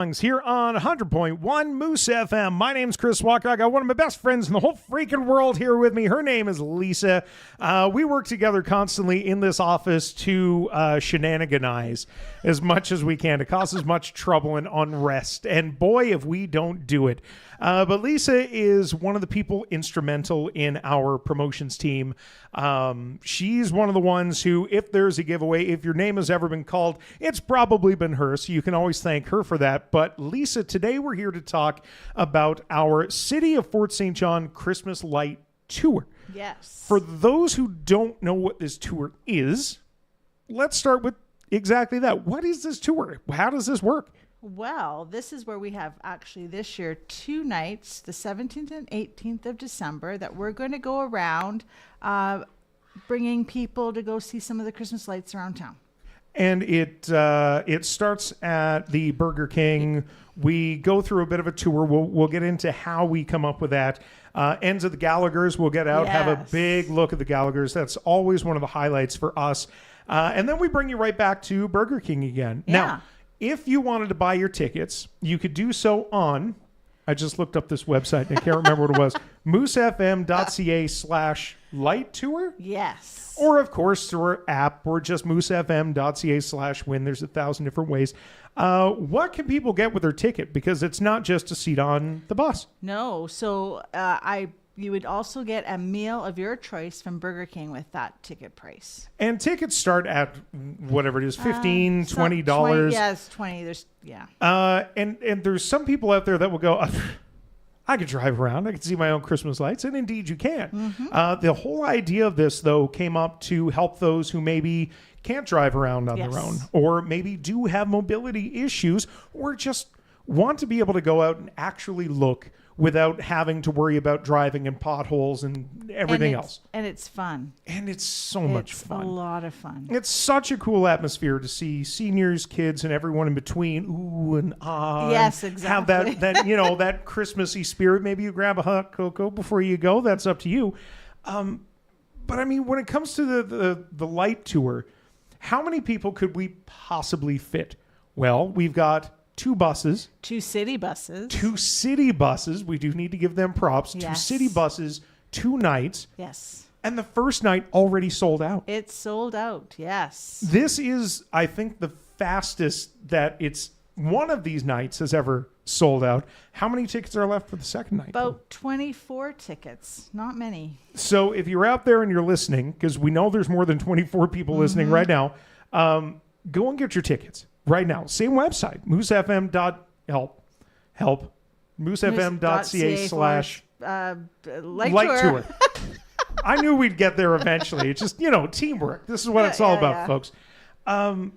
Here on 100.1 Moose FM. My name's Chris Walker. I got one of my best friends in the whole freaking world here with me. Her name is Lisa. We work together constantly in this office to shenaniganize as much as we can to cause as much trouble and unrest. And boy, if we don't do it. But Lisa is one of the people instrumental in our promotions team. She's one of the ones who, if there's a giveaway, if your name has ever been called, it's probably been her. So you can always thank her for that. But Lisa, today we're here to talk about our City of Fort St. John Christmas Light Tour. Yes. For those who don't know what this tour is, let's start with exactly that. What is this tour? How does this work? Well, this is where we have actually this year 2 nights, the 17th and 18th of December, that we're going to go around bringing people to go see some of the Christmas lights around town. And it starts at the Burger King. We go through a bit of a tour. We'll get into how we come up with that. Ends of the Gallagher's. We'll get out, have a big look at the Gallagher's. That's always one of the highlights for us. And then we bring you right back to Burger King again. Yeah. Now, if you wanted to buy your tickets, you could do so on, I just looked up this website and I can't remember what it was, moosefm.ca/light tour. Yes. Or, of course, through our app or just moosefm.ca/win. There's 1,000 different ways. What can people get with their ticket? Because it's not just a seat on the bus. No. So you would also get a meal of your choice from Burger King with that ticket price. And tickets start at whatever it is, $15, $20. 20, yes, 20. There's, yeah. And there's some people out there that will go, I could drive around. I could see my own Christmas lights. And indeed you can. Mm-hmm. The whole idea of this, though, came up to help those who maybe can't drive around on their own, or maybe do have mobility issues, or just want to be able to go out and actually look without having to worry about driving in potholes and everything else. And it's fun. And it's so much fun. It's a lot of fun. It's such a cool atmosphere to see seniors, kids, and everyone in between. Ooh and ah. Yes, exactly. Have that that Christmassy spirit. Maybe you grab a hot cocoa before you go. That's up to you. But I mean, when it comes to the light tour, how many people could we possibly fit? Well, we've got 2 buses. 2 city buses. 2 city buses. We do need to give them props. Yes. 2 city buses, 2 nights. Yes. And the first night already sold out. It's sold out, yes. This is, I think, the fastest that it's one of these nights has ever sold out. How many tickets are left for the second night? About 24 tickets. Not many. So if you're out there and you're listening, because we know there's more than 24 people listening right now, go and get your tickets. Right now, same website, moosefm.help, moosefm.ca/light tour. I knew we'd get there eventually. It's just, teamwork. This is what it's all about, folks.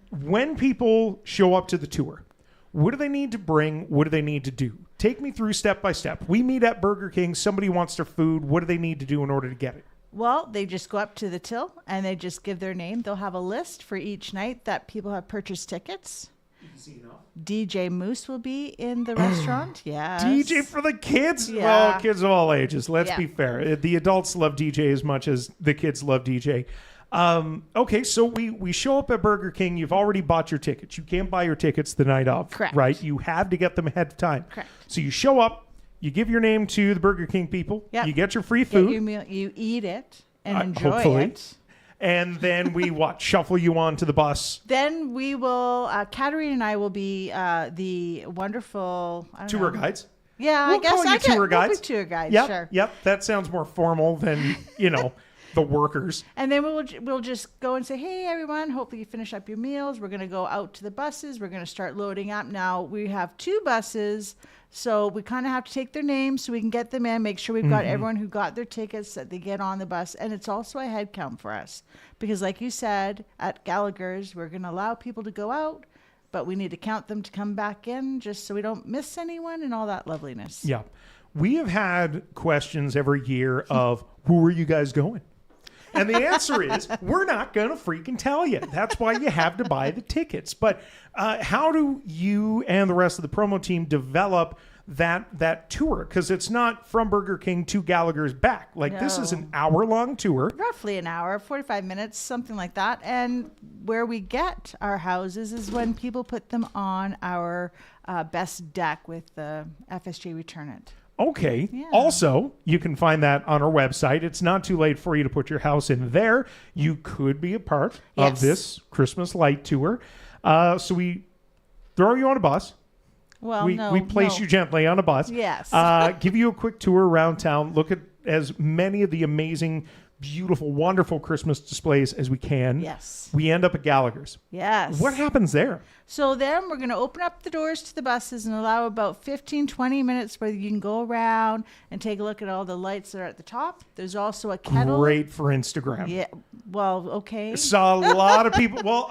When people show up to the tour, what do they need to bring? What do they need to do? Take me through step by step. We meet at Burger King. Somebody wants their food. What do they need to do in order to get it? Well, they just go up to the till and they just give their name. They'll have a list for each night that people have purchased tickets. Easy enough. DJ Moose will be in the restaurant. Yes. DJ for the kids? Yeah. Well, kids of all ages. Let's be fair. The adults love DJ as much as the kids love DJ. Okay, so we show up at Burger King. You've already bought your tickets. You can't buy your tickets the night of. Correct. Right? You have to get them ahead of time. Correct. So you show up. You give your name to the Burger King people. Yep. You get your free food. Get your meal, you eat it and enjoy hopefully. it. And then we shuffle you onto the bus. Then we will, Katarina and I will be the wonderful tour guides. Yeah, We'll I guess call you tour guides. We'll be tour guides, Yep, sure. Yep, that sounds more formal than, the workers. And then we'll just go and say, hey, everyone, hopefully you finish up your meals. We're going to go out to the buses. We're going to start loading up. Now, we have 2 buses, so we kind of have to take their names so we can get them in, make sure we've got everyone who got their tickets, that they get on the bus. And it's also a head count for us. Because like you said, at Gallagher's, we're going to allow people to go out, but we need to count them to come back in just so we don't miss anyone and all that loveliness. Yeah. We have had questions every year of, who are you guys going? And the answer is, we're not going to freaking tell you. That's why you have to buy the tickets. But how do you and the rest of the promo team develop that tour? Because it's not from Burger King to Gallagher's back. Like, this is an hour-long tour. Roughly an hour, 45 minutes, something like that. And where we get our houses is when people put them on our best deck with the FSJ Return It. Okay. Yeah. Also, you can find that on our website. It's not too late for you to put your house in there. You could be a part of Yes. this Christmas light tour. So we throw you on a bus. Well, We place you gently on a bus. Yes. Give you a quick tour around town. Look at as many of the amazing, beautiful, wonderful Christmas displays as we can. Yes. We end up at Gallagher's. Yes. What happens there? So then we're going to open up the doors to the buses and allow about 15, 20 minutes where you can go around and take a look at all the lights that are at the top. There's also a kettle. Great for Instagram. Yeah. Well, okay. Saw a lot of people. Well,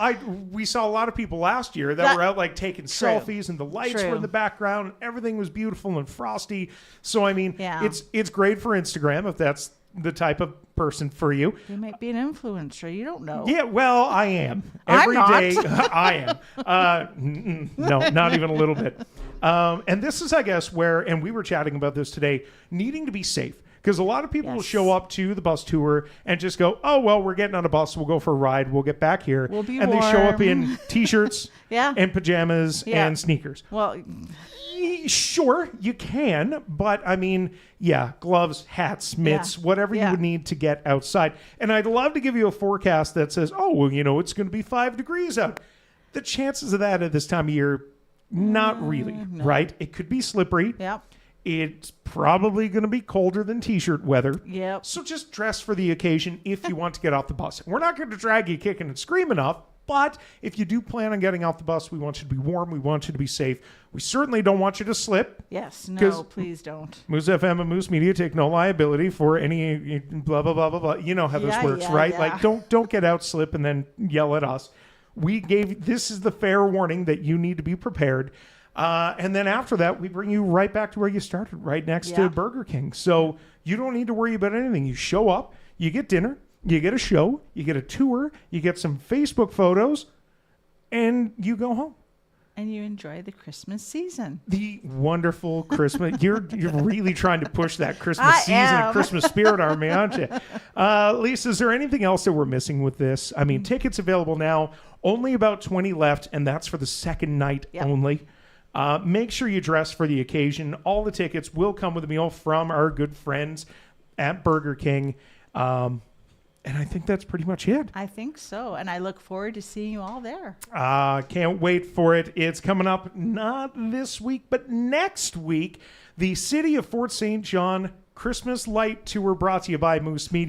we saw a lot of people last year that were out like taking True. selfies, and the lights were True. in the background, and everything was beautiful and frosty. So I mean, Yeah. it's great for Instagram if that's the type of person for you. You might be an influencer. You don't know. Yeah, well, I am. I'm Every not. day, I am. No, not even a little bit. And this is, I guess, where, and we were chatting about this today, needing to be safe. Because a lot of people will Yes. show up to the bus tour and just go, oh, well, we're getting on a bus. We'll go for a ride. We'll get back here. We'll be and they show up warm. in T-shirts Yeah. and pajamas Yeah. and sneakers. Well, Sure, you can, but I mean, yeah, gloves, hats, mitts, whatever you Yeah. would need to get outside. And I'd love to give you a forecast that says, oh, well, it's going to be 5 degrees out. The chances of that at this time of year, not really, no. right? It could be slippery. yep. It's probably going to be colder than T-shirt weather. Yep. So just dress for the occasion if you want to get off the bus. We're not going to drag you kicking and screaming off, but if you do plan on getting off the bus, we want you to be warm. We want you to be safe. We certainly don't want you to slip. Yes. 'Cause- No, please don't. Moose FM and Moose Media take no liability for any blah, blah, blah, blah, blah. You know how this Yeah, works, yeah, right? yeah. Like, don't get out, slip, and then yell at us. This is the fair warning that you need to be prepared. And then after that, we bring you right back to where you started, right next to Yeah. Burger King. So you don't need to worry about anything. You show up, you get dinner, you get a show, you get a tour, you get some Facebook photos, and you go home. And you enjoy the Christmas season. The wonderful Christmas. You're really trying to push that Christmas I season and am. Christmas spirit on me, aren't you? Lisa, is there anything else that we're missing with this? I mean, tickets available now, only about 20 left, and that's for the second night Yep. only. Make sure you dress for the occasion. All the tickets will come with a meal from our good friends at Burger King. And I think that's pretty much it. I think so. And I look forward to seeing you all there. Can't wait for it. It's coming up not this week, but next week. The City of Fort St. John Christmas Light Tour brought to you by Moose Media.